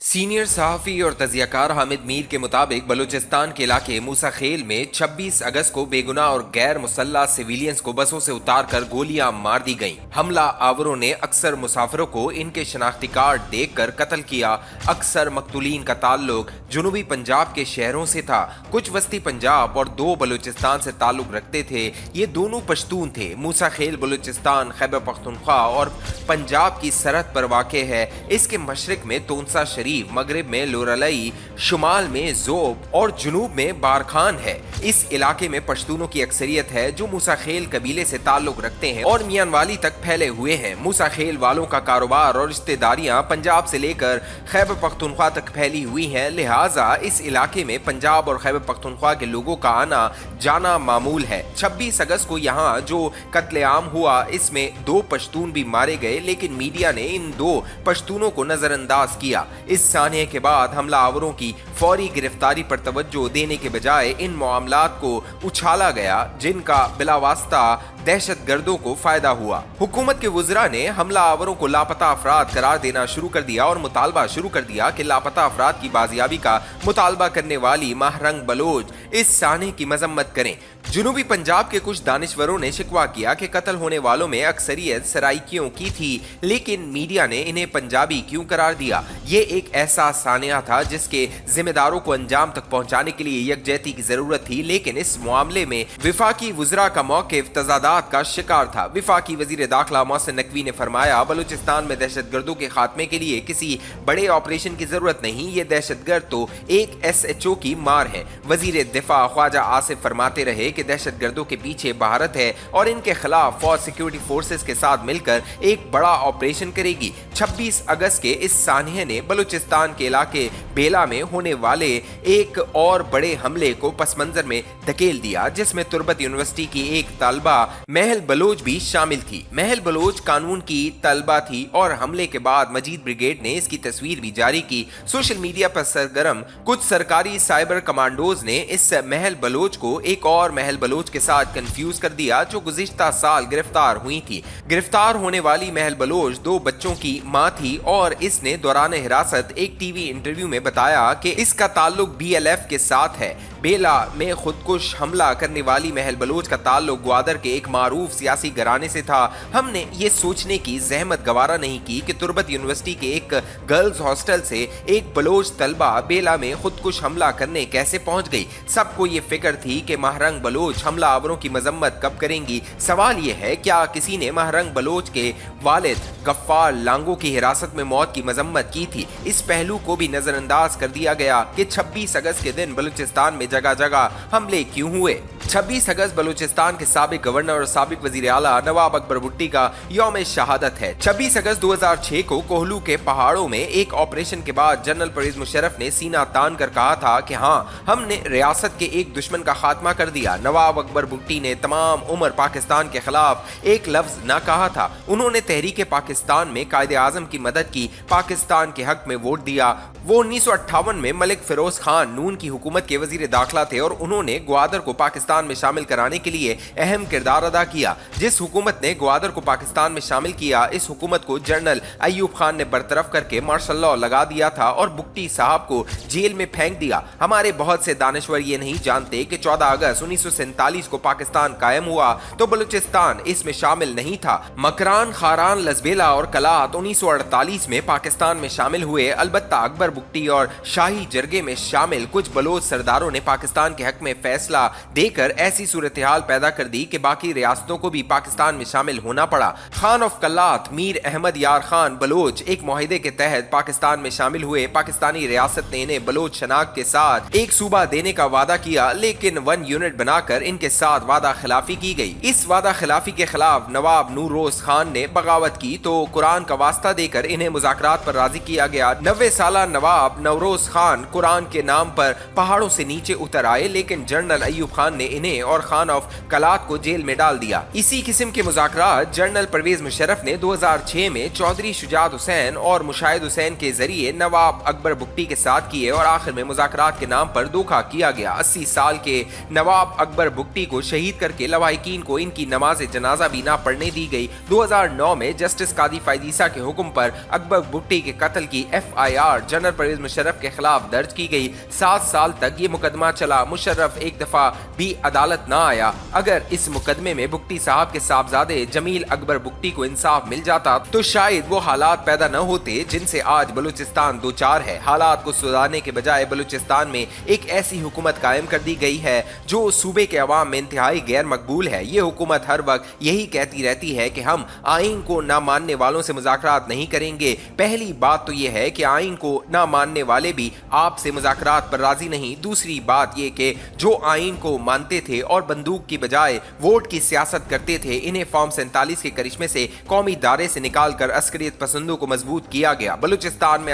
Senior सहाफ़ी और तजियाकार हामिद मीर के मुताबिक बलूचिस्तान के इलाके मूसा खेल में 26 अगस्त को बेगुनाह और गैर मुसल्लह सिविलियंस को बसों से उतारकर गोलियां मार दी गईं। हमला आवरों ने अक्सर मुसाफिरों को इनके शनाख्ती कार्ड देखकर कत्ल किया। अक्सर मकतूलीन का ताल्लुक जुनूबी पंजाब के शहरों से था। कुछ वस्ती पंजाब और 2 बलूचिस्तान से ताल्लुक रखते थे। ये दोनों पश्तून थे। मूसा खेल बलूचिस्तान, खैबर पख्तूनख्वा और पंजाब की सरहद पर वाक़ है। इसके मशरक में तोनसा शरीफ, मगरिब में लोरलई, शुमाल में जोब और जुनूब में बारखान है। इस इलाके में पश्तूनों की अक्सरियत है जो मूसा खेल कबीले से ताल्लुक रखते हैं और मियांवाली तक फैले हुए हैं। मूसा खेल वालों का कारोबार और रिश्तेदारियां पंजाब से लेकर खैबर पख्तूनख्वा तक फैली हुई हैं। लिहाजा इस इलाके में पंजाब और खैबर पख्तूनख्वा के लोगों का आना जाना मामूल है। 26 अगस्त को यहाँ जो कत्लेआम हुआ इसमें 2 पश्तून भी मारे गए, लेकिन मीडिया ने इन 2 पश्तूनों को नजरअंदाज किया। इस सानिया के बाद हमलावरों की फौरी गिरफ्तारी पर तवज्जो देने के बजाय इन मामलात को उछाला गया जिनका बिलावास्ता दहशतगर्दों को फायदा हुआ। हुकूमत के वुज़रा ने हमलावरों को लापता अफराद करार देना शुरू कर दिया और मुतालबा शुरू कर दिया कि लापता अफराद की बाजियाबी का मुतालबा करने वाली महरंग बलोच इस साने की मजम्मत करें। जुनूबी पंजाब के कुछ दानिश्वरों ने शिकवा किया कि कत्ल होने वालों में अक्सरियत सराइकियों की थी, लेकिन मीडिया ने इन्हें पंजाबी क्यों करार दिया? ये एक ऐसा सानिया था जिसके जिम्मेदारों को अंजाम तक पहुंचाने के लिए यकजहती की जरूरत थी, लेकिन इस मामले में विफाकी वुज़रा का मौक़िफ़ तज़ादात का शिकार था। विफाकी वज़ीर दाखिला मोहसिन नकवी ने फरमाया, बलूचिस्तान में दहशतगर्दों के खात्मे के लिए किसी बड़े ऑपरेशन की जरूरत नहीं, ये दहशतगर्द तो एक SHO की मार है। वज़ीर दिफा ख्वाजा आसिफ फरमाते रहे कि दहशतगर्दों के पीछे भारत है और इनके खिलाफ फौज सिक्योरिटी फोर्सेस के साथ मिलकर एक बड़ा ऑपरेशन करेगी। 26 अगस्त के इस सानिये ने बलूचिस्तान के इलाके बेला में होने वाले एक और बड़े हमले को पसमंजर में धकेल दिया, जिसमें तुर्बत यूनिवर्सिटी की एक तलबा महल बलोच भी शामिल थी। महल बलोच कानून की तलबा थी और हमले के बाद मजीद ब्रिगेड ने इसकी तस्वीर भी जारी की। सोशल मीडिया पर सरगर्म कुछ सरकारी साइबर कमांडोज ने इस महल बलोच को एक और महल बलोच के साथ कंफ्यूज कर दिया जो गुज़िश्ता साल गिरफ्तार हुई थी। गिरफ्तार होने वाली महल बलोच 2 बच्चों की मां थी और इसने दौरान हिरासत एक टीवी इंटरव्यू में बताया कि इसका ताल्लुक BLF के साथ है। बेला में खुदकुश हमला करने वाली महल बलोच का ताल्लुक ग्वादर के एक मारूफ सियासी घराने से था। हमने ये सोचने की जहमत गवारा नहीं की कि तुर्बत यूनिवर्सिटी के एक गर्ल्स हॉस्टल से एक बलोच तलबा बेला में खुदकुश हमला करने कैसे पहुंच गई। सबको ये फिक्र थी कि महरंग बलोच हमलावरों की मजम्मत कब करेंगी। सवाल ये है, क्या किसी ने महरंग बलोच के वालिद गफ्फार लांगो की हिरासत में मौत की मजम्मत की थी? इस पहलू को भी नजरअंदाज कर दिया गया कि 26 अगस्त के दिन बलूचिस्तान में जगह जगह हमले क्यों हुए। 26 अगस्त बलूचिस्तान के साबिक गवर्नर और साबिक वजीर आला नवाब अकबर भुट्टी का यौम शहादत है। 26 अगस्त 2006 को कोहलू के पहाड़ों में एक ऑपरेशन के बाद जनरल परवेज मुशर्रफ ने सीना तान कर कहा था कि हाँ, हमने रियासत के एक दुश्मन का खात्मा कर दिया। नवाब अकबर भुट्टी ने तमाम उम्र पाकिस्तान के खिलाफ एक लफ्ज न कहा था। उन्होंने तहरीक पाकिस्तान में कायदे आजम की मदद की, पाकिस्तान के हक में वोट दिया। वो 1958 में मलिक फिरोज खान नून की हुकूमत के वजीर दाखिला थे और उन्होंने ग्वादर को पाकिस्तान में शामिल कराने के लिए अहम किरदार अदा किया। जिस हुकूमत ने ग्वादर को पाकिस्तान में शामिल किया, इस हुकूमत को जनरल अयूब खान ने बरतरफ करके मार्शल लॉ लगा दिया था और भुट्टी साहब को जेल में फेंक दिया। हमारे बहुत से दानिश्वर ये नहीं जानते कि 14 अगस्त 1947 को पाकिस्तान कायम हुआ तो बलूचिस्तान इसमें शामिल नहीं था। मकरान, खारान, लजबेला और कलात 1948 में पाकिस्तान में शामिल हुए। अलबत्ता अकबर भुट्टी और शाही जरगे में शामिल कुछ बलोच सरदारों ने पाकिस्तान के हक में फैसला देकर ऐसी सूरत हाल पैदा कर दी कि बाकी रियासतों को भी पाकिस्तान में शामिल होना पड़ा। खान ऑफ कलात मीर अहमद यार खान बलोच एक मुआहदे के तहत पाकिस्तान में शामिल हुए। पाकिस्तानी रियासत ने इन्हें बलोच शनाख्त के साथ एक सूबा देने का वादा किया, लेकिन 1 यूनिट बनाकर इनके साथ वादा खिलाफी की गई। इस वादा खिलाफी के खिलाफ नवाब नूर रोज खान ने बगावत की तो कुरान का वास्ता देकर इन्हें मुज़ाकरात पर राजी किया गया। 90 साला नवाब नवरोज खान कुरान के नाम पर पहाड़ों से नीचे उतर आए, लेकिन जनरल अयूब खान ने इन्हें और खान ऑफ कलात को जेल में डाल दिया। इसी किस्म के मुज़ाकरात जनरल परवेज मुशर्रफ ने 2006 में चौधरी शुजात हुसैन और मुशाहिद हुसैन के जरिए नवाब अकबर बुगटी के साथ किए और आखिर में मुज़ाकरात के नाम पर धोखा किया गया। 80 साल के नवाब अकबर बुगटी को शहीद करके लवाहिकीन को इनकी नमाज जनाजा भी ना पढ़ने दी गई। 2009 में जस्टिस कादी फायदीसा के हुक्म पर अकबर बुगटी के कत्ल की FIR जनरल परवेज मुशर्रफ के खिलाफ दर्ज की गई। 7 साल तक ये मुकदमा चला। मुशर्रफ एक दफा भी अदालत ना आया। अगर इस मुकदमे में बुगटी साहब के साहबजादे जमील अकबर बुगटी को इंसाफ मिल जाता तो शायद वो हालात पैदा न होते जिनसे आज बलूचिस्तान दो चार है। हालात को सुधारने के बजाय बलूचिस्तान में एक ऐसी हुकूमत कायम कर दी गई है जो सूबे के अवाम में इंतहाई गैर मकबूल है। ये हुकूमत हर वक्त यही कहती रहती है कि हम आइन को ना मानने वालों से मुज़ाकरात नहीं करेंगे। पहली बात तो ये है कि आइन को ना मानने वाले भी आपसे मुज़ाकरात पर राजी नहीं। दूसरी बात ये कि जो आइन को मानते थे और बंदूक की बजाय वोट की सियासत करते थे, इन्हें फॉर्म 47 के करिश्मे से कौमी दायरे से निकालकर अस्करियत पसंदों को मजबूत किया गया। बलूचिस्तान में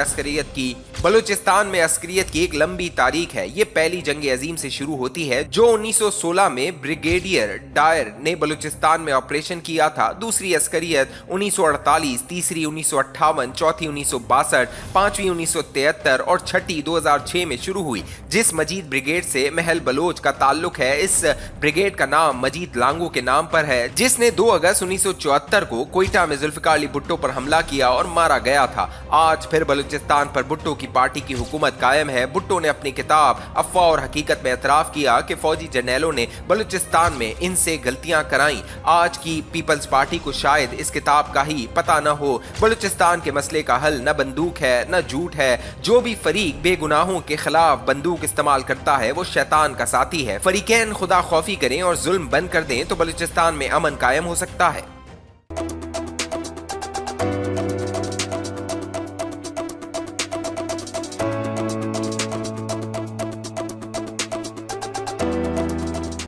अस्करियत की एक लंबी तारीख है। ये पहली जंग अजीम से शुरू होती है जो 1916 में ब्रिगेडियर डायर ने बलूचिस्तान में ऑपरेशन किया था। दूसरी अस्करियत 1948, तीसरी 1958, चौथी 1962, पांचवी 1973 और छठी 2006 में शुरू हुई। जिस मजीद ब्रिगेड से महल बलोच का ताल्लुक है, इस ब्रिगेड का नाम मजीद लांगो के नाम पर है, जिसने 2 अगस्त 1974 को कोयटा में जुल्फिकार अली भुट्टो पर हमला किया और मारा गया था। आज फिर बलूचिस्तान पर भुट्टो की पार्टी की हुकूमत कायम है। भुट्टो ने अपनी किताब अफवाह और हकीकत में एतराफ किया कि फौजी जर्नैलों ने बलूचिस्तान में इनसे गलतियां कराई। आज की पीपल्स पार्टी को शायद इस किताब का ही पता न हो। बलूचिस्तान के मसले का हल न बंदूक है न झूठ है। जो भी फरीक बेगुनाहों के खिलाफ बंदूक इस्तेमाल करता है वो शैतान का साथी है। फरीकैन खुदा खौफी करें और जुल्म बंद कर दें तो बलूचिस्तान में अमन कायम हो सकता है।